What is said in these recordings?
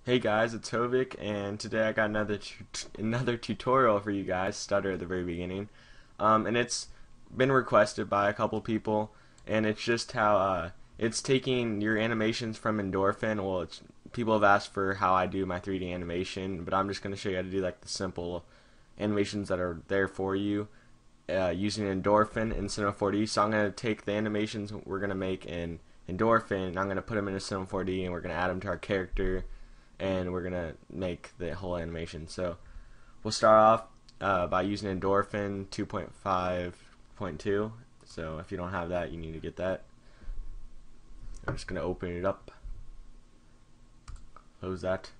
Hey guys, it's Hovik, and today I got another tutorial for you guys. Stutter at the very beginning, and it's been requested by a couple people, and it's just how it's taking your animations from Endorphin. Well, people have asked for how I do my 3D animation, but I'm just going to show you how to do like the simple animations that are there for you using Endorphin in Cinema 4D. So I'm going to take the animations we're going to make in Endorphin, and I'm going to put them into Cinema 4D, and we're going to add them to our character, and we're gonna make the whole animation. So we'll start off by using Endorphin 2.5.2. So if you don't have that, you need to get that. I'm just gonna open it up, close that.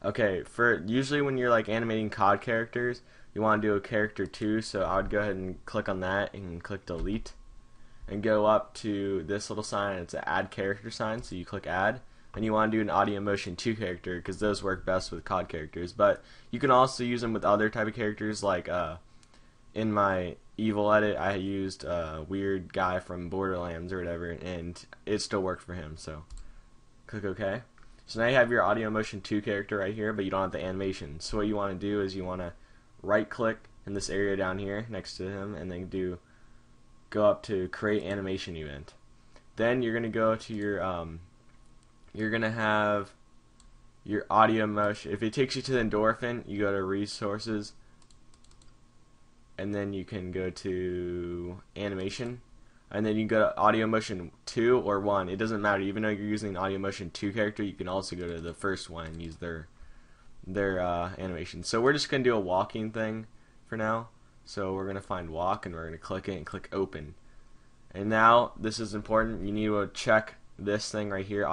Okay, for usually when you're like animating COD characters, you want to do a character 2, so I would go ahead and click on that and click delete and go up to this little sign, and it's an add character sign, so you click add, and you want to do an audio motion 2 character because those work best with COD characters. But you can also use them with other type of characters, like in my evil edit I used a weird guy from Borderlands or whatever, and it still worked for him. So click OK. So now you have your audio motion 2 character right here, but you don't have the animation. So what you want to do is you want to right click in this area down here next to him, and then go up to create animation event. Then you're going to go to your you're gonna have your audio motion. If it takes you to the Endorphin, you go to resources, and then you can go to animation, and then you go to audio motion 2 or 1. It doesn't matter. Even though you're using an audio motion 2 character, you can also go to the first one and use their animation. So we're just gonna do a walking thing for now. So we're gonna find walk, and we're gonna click it and click open. And now this is important. You need to check this thing right here,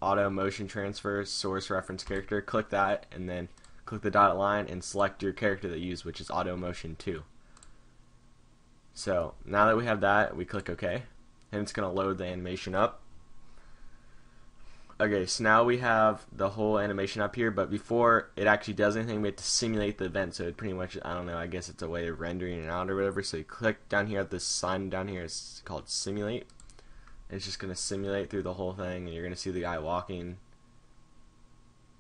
auto motion transfer source reference character. Click that, and then click the dotted line and select your character that you use, which is auto motion 2. So now that we have that, we click OK, and it's going to load the animation up. Okay, so now we have the whole animation up here, but before it actually does anything, we have to simulate the event. So it pretty much, I don't know, I guess it's a way of rendering it out or whatever. So you click down here at this sign down here, it's called simulate. It's just going to simulate through the whole thing, and you're going to see the guy walking.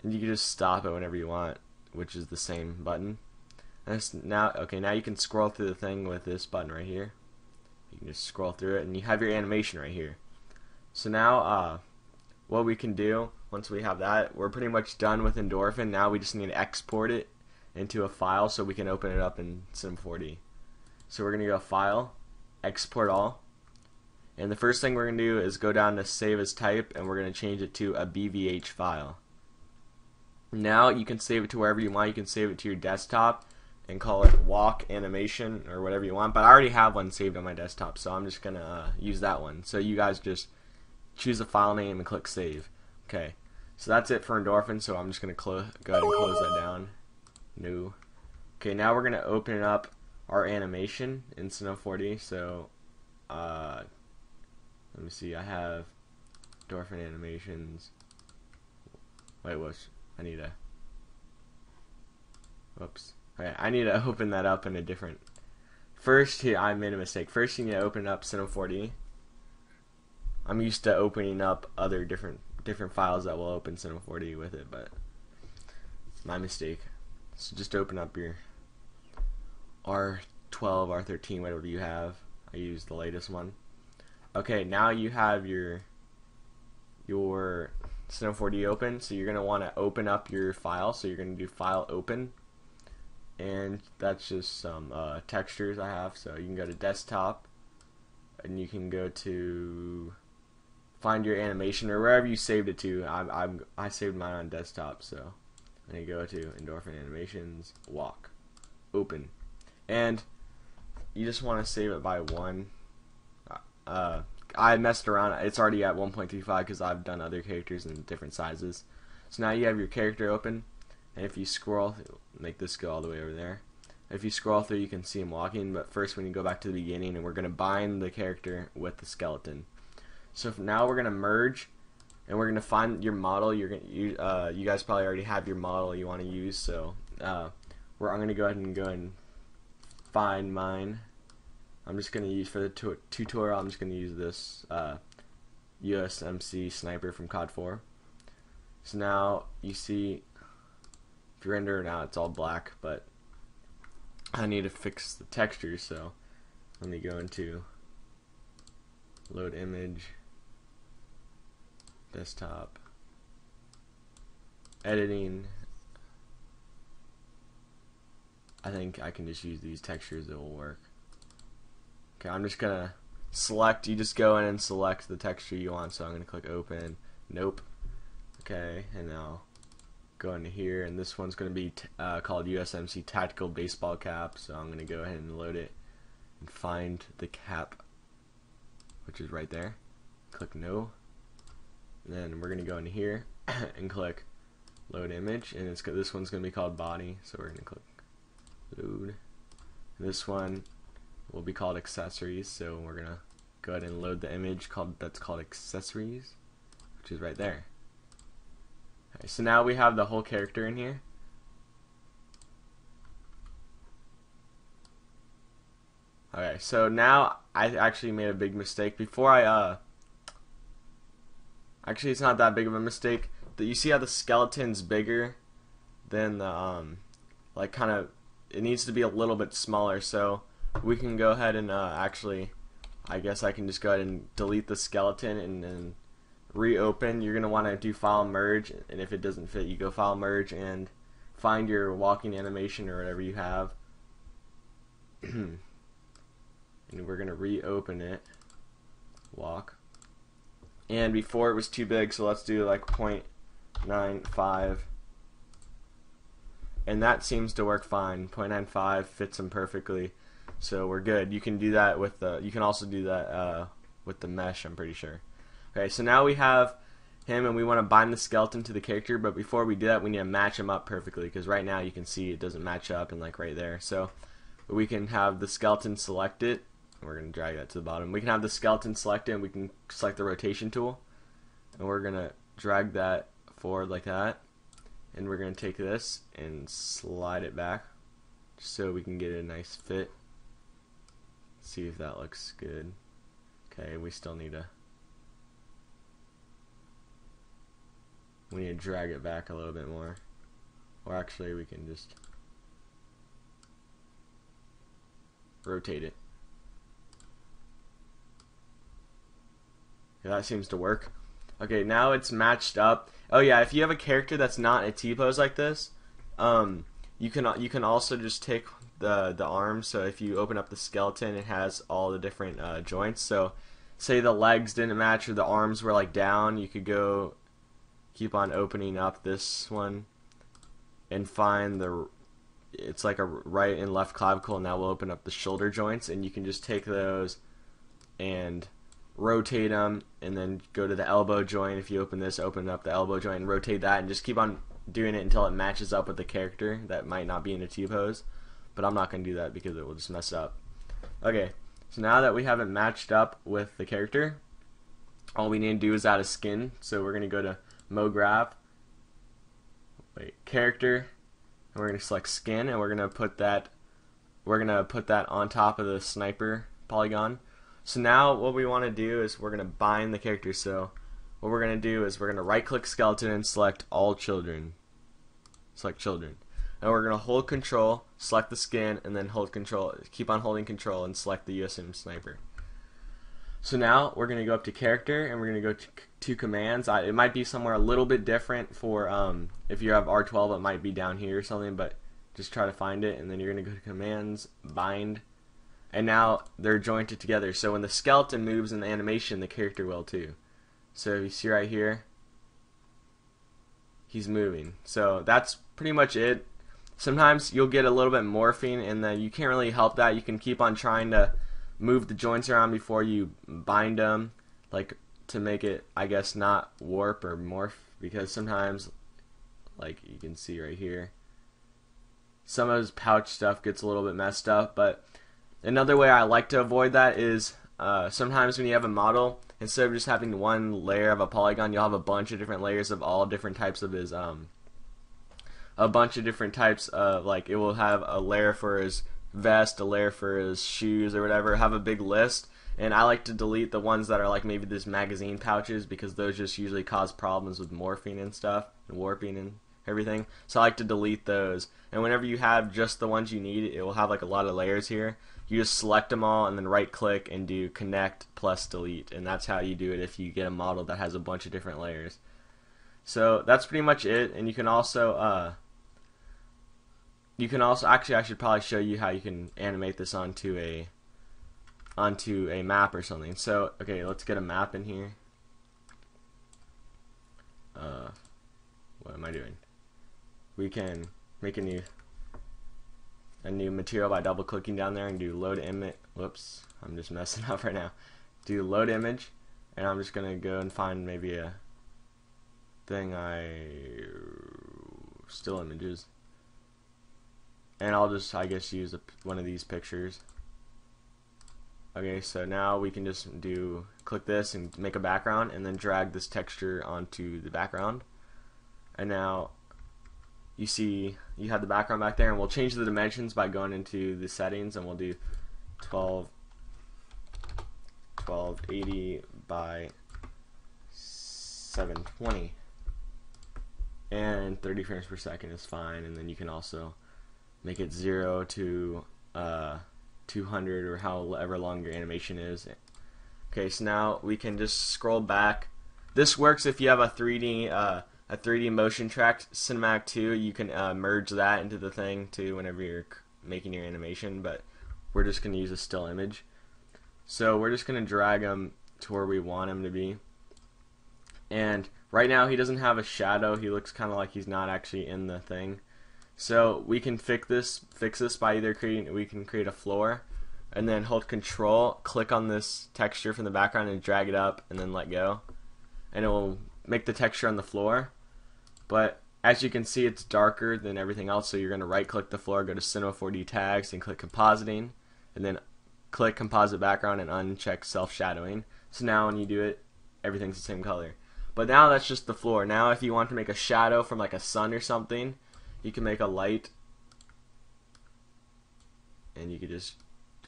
And you can just stop it whenever you want, which is the same button. And now you can scroll through the thing with this button right here. You can just scroll through it, and you have your animation right here. So now what we can do, once we have that, we're pretty much done with Endorphin. Now we just need to export it into a file so we can open it up in Sim 4D. So we're going to go File, Export All. And the first thing we're going to do is go down to Save as Type, and we're going to change it to a BVH file. Now you can save it to wherever you want. You can save it to your desktop and call it Walk Animation or whatever you want. But I already have one saved on my desktop, so I'm just going to use that one. So you guys just choose a file name and click Save. Okay, so that's it for Endorphin, so I'm just going to go ahead and close that down. New. Okay, now we're going to open up our animation in Cinema 4D. So let me see, I have Endorphin animations. Wait, I need to, whoops. Okay, I need to open that up in a different, first here, I made a mistake. First you need to open up Cinema 4D. I'm used to opening up other different files that will open Cinema 4D with it, but my mistake. So just open up your R12, R13, whatever you have. I used the latest one. Okay, now you have your Cinema 4D open, so you're going to want to open up your file. So you're going to do File Open, and that's just some textures I have. So you can go to Desktop, and you can go to find your animation or wherever you saved it to. I saved mine on Desktop, so then you go to Endorphin Animations, Walk, Open, and you just want to save it by 1. I messed around. It's already at 1.35 because I've done other characters in different sizes. So now you have your character open, and if you scroll, make this go all the way over there. If you scroll through, you can see him walking. But first, when you go back to the beginning, and we're going to bind the character with the skeleton. So now we're going to merge, and we're going to find your model. You guys probably already have your model you want to use. So I'm going to go ahead and find mine. I'm just going to use, for the tutorial, I'm just going to use this USMC sniper from COD 4. So now you see, if you render it out, it's all black, but I need to fix the texture, so let me go into load image, desktop, editing. I think I can just use these textures, it will work. Okay, I'm just gonna select, you just go in and select the texture you want, so I'm gonna click open, nope. Okay, and now go into here, and this one's gonna be called USMC Tactical Baseball Cap, so I'm gonna go ahead and load it and find the cap, which is right there. Click no, and then we're gonna go into here and click load image, and this one's gonna be called body, so we're gonna click load. This one will be called accessories, so we're gonna go ahead and load the image that's called accessories, which is right there. Okay, so now we have the whole character in here. Okay, so now I actually made a big mistake. Before actually it's not that big of a mistake. You see how the skeleton's bigger than the like kind of, it needs to be a little bit smaller, so we can go ahead and actually, I guess I can just go ahead and delete the skeleton and then reopen. You're gonna want to do file merge, and if it doesn't fit, you go file merge and find your walking animation or whatever you have. And we're gonna reopen it, walk, and before it was too big, so let's do like 0.95, and that seems to work fine. 0.95 fits them perfectly, so we're good. You can do that with the, you can also do that with the mesh, I'm pretty sure. Okay, so now we have him, and we want to bind the skeleton to the character, but before we do that, we need to match him up perfectly, because right now you can see it doesn't match up, and like right there. So we can have the skeleton selected. We're going to drag that to the bottom. We can have the skeleton selected, and we can select the rotation tool, and we're going to drag that forward like that, and we're going to take this and slide it back just so we can get a nice fit. See if that looks good. Okay, we still need to, drag it back a little bit more, or actually we can just rotate it. Yeah, that seems to work. Okay, now it's matched up. Oh yeah, if you have a character that's not a T-pose like this, you can also just take the arms. So if you open up the skeleton, it has all the different joints. So say the legs didn't match or the arms were like down, you could go keep on opening up this one and find it's like a right and left clavicle, and that will open up the shoulder joints, and you can just take those and rotate them, and then go to the elbow joint. If you open this, open up the elbow joint and rotate that, and just keep on doing it until it matches up with the character that might not be in a T-pose, but I'm not going to do that because it will just mess up. Okay, so now that we have it matched up with the character, all we need to do is add a skin. So we're going to go to MoGraph, character, and we're going to select skin, and we're going to put that on top of the sniper polygon. So now what we want to do is we're going to bind the character. So what we're going to do is we're going to right click skeleton and select all children. Select children. And we're going to hold control, select the skin, and then hold control, keep on holding control and select the USM sniper. So now we're going to go up to character, and we're going to go to commands. It might be somewhere a little bit different for if you have R12, it might be down here or something, but just try to find it, and then you're going to go to commands, bind, and now they're jointed together. So when the skeleton moves in the animation, the character will too. So you see right here, he's moving. So that's pretty much it. Sometimes you'll get a little bit morphing, and then you can't really help that. You can keep on trying to move the joints around before you bind them, like to make it, I guess, not warp or morph, because sometimes, like you can see right here, some of his pouch stuff gets a little bit messed up. But another way I like to avoid that is sometimes when you have a model, instead of just having one layer of a polygon, you'll have a bunch of different layers of all different types of his a bunch of different types of, like, it will have a layer for his vest, a layer for his shoes or whatever, have a big list, And I like to delete the ones that are like maybe these magazine pouches, because those just usually cause problems with morphing and stuff, and warping and everything. So I like to delete those. And whenever you have just the ones you need, it will have like a lot of layers here. You just select them all and then right click and do connect plus delete, and that's how you do it if you get a model that has a bunch of different layers. So that's pretty much it. And you can also actually, I should probably show you how you can animate this onto a map or something. So okay, let's get a map in here. What am I doing? We can make a new material by double clicking down there and do load image. Whoops, I'm just messing up right now. Do load image, and I'm just gonna go and find maybe a thing still images, and I'll just, I guess, use one of these pictures. Okay, so now we can just click this and make a background, and then drag this texture onto the background. And now you see you have the background back there, and we'll change the dimensions by going into the settings, and we'll do 1280 by 720, and 30 frames per second is fine. And then you can also make it 0 to 200 or however long your animation is. Okay, so now we can just scroll back. This works if you have a 3D motion track cinematic too. You can merge that into the thing too whenever you're making your animation, but we're just going to use a still image. So we're just going to drag him to where we want him to be. And right now he doesn't have a shadow. He looks kind of like he's not actually in the thing. So we can fix this by either we can create a floor, and then hold Control, click on this texture from the background and drag it up, and then let go, and it will make the texture on the floor. But as you can see, it's darker than everything else, so you're going to right click the floor, go to C4D tags, and click compositing, and then click composite background and uncheck self shadowing. So now when you do it, everything's the same color. But now that's just the floor. Now if you want to make a shadow from like a sun or something, you can make a light, and you could just,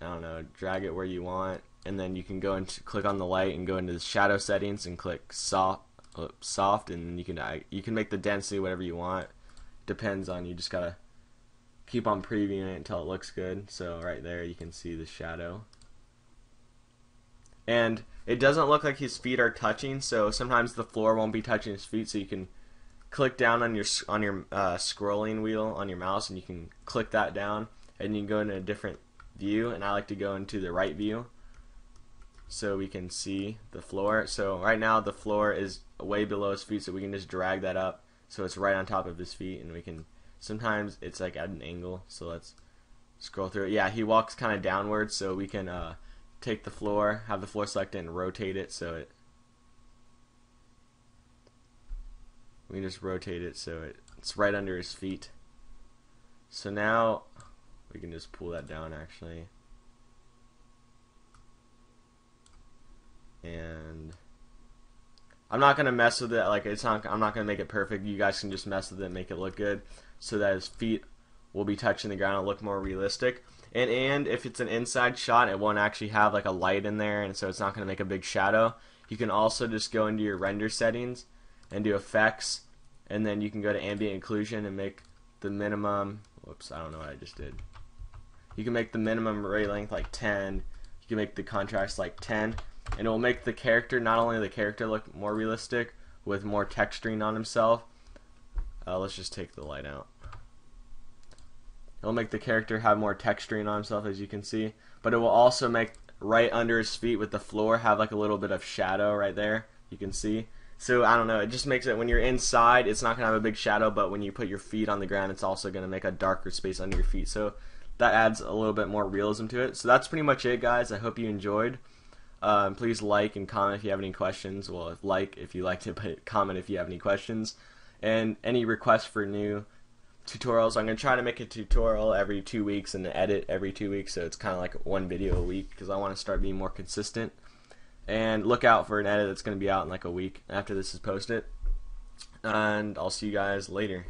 I don't know, drag it where you want, and then you can go and click on the light and go into the shadow settings and click soft, and you can make the density whatever you want. Depends on you. Just gotta keep on previewing it until it looks good. So right there you can see the shadow, and it doesn't look like his feet are touching, so sometimes the floor won't be touching his feet, so you can click down on your scrolling wheel on your mouse, and you can click that down, and you can go into a different view, and I like to go into the right view so we can see the floor. So right now the floor is way below his feet, so we can just drag that up so it's right on top of his feet, and we can, sometimes it's like at an angle, so let's scroll through it. Yeah, he walks kind of downwards, so we can take the floor, have the floor selected, and rotate it so we can just rotate it so it's right under his feet. So now we can just pull that down actually, and I'm not gonna mess with it. Like I'm not gonna make it perfect. You guys can just mess with it and make it look good, so that his feet will be touching the ground and look more realistic. And if it's an inside shot, it won't actually have like a light in there, and so it's not gonna make a big shadow. You can also just go into your render settings and do effects, and then you can go to ambient occlusion and make the minimum, whoops, I don't know what I just did. You can make the minimum ray length like 10, you can make the contrast like 10, and it will make the character, not only the character look more realistic with more texturing on himself. Let's just take the light out. It'll make the character have more texturing on himself, as you can see, but it will also make right under his feet with the floor have like a little bit of shadow right there, you can see. So I don't know, it just makes it, when you're inside it's not going to have a big shadow, but when you put your feet on the ground it's also going to make a darker space under your feet, so that adds a little bit more realism to it. So that's pretty much it, guys. I hope you enjoyed. Please like and comment if you have any questions. Well, like if you liked it, but comment if you have any questions, and any requests for new tutorials. I'm going to try to make a tutorial every 2 weeks and edit every 2 weeks, so it's kind of like one video a week, because I want to start being more consistent. And look out for an edit that's going to be out in like a week after this is posted. And I'll see you guys later.